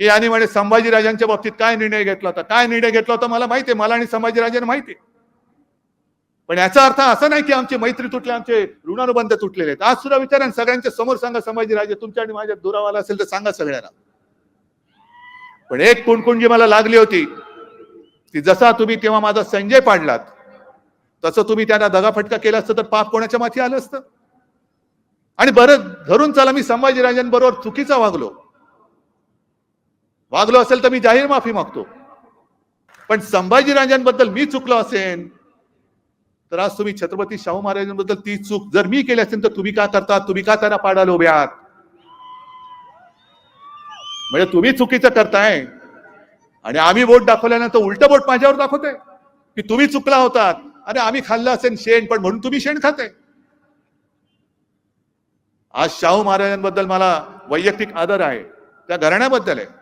की यांनी म्हणे संभाजीराजांच्या बाबतीत काय निर्णय घेतला होता, काय निर्णय घेतला होता मला माहिती आहे, मला आणि संभाजीराजांना माहिती आहे. पण याचा अर्थ असा नाही की आमची मैत्री तुटले, आमचे ऋणानुबंध तुटलेले आहेत. आज सुद्धा विचारा सगळ्यांच्या समोर सांगा, संभाजीराजे तुमच्या आणि माझ्या दुरावाला असेल तर सांगा सगळ्यांना. पण एक कुणकुण जी मला लागली होती ती, जसा तुम्ही तेव्हा माझा संजय पाडलात तसं तुम्ही त्यांना दगाफटका केला असतं तर पाप कोणाच्या माथी आलं असतं. आणि बरं धरून चला मी संभाजीराजांबरोबर चुकीचा वागलो असेल तर मी जाहीर माफी मागतो. पण संभाजीराजांबद्दल मी चुकलो असेल तर आज तुम्ही छत्रपती शाहू महाराजांबद्दल ती चूक जर मी केली असेल तर तुम्ही का करता, तुम्ही का त्यांना पाडायला उभे आहात? म्हणजे तुम्ही चुकीचं करताय आणि आम्ही बोट दाखवल्यानंतर उलट बोट माझ्यावर दाखवतोय की तुम्ही चुकला होतात. अरे आम्ही खाल्लं असेल शेण पण म्हणून तुम्ही शेण खाताय. आज शाहू महाराजांबद्दल मला वैयक्तिक आदर आहे, त्या घराण्याबद्दल आहे.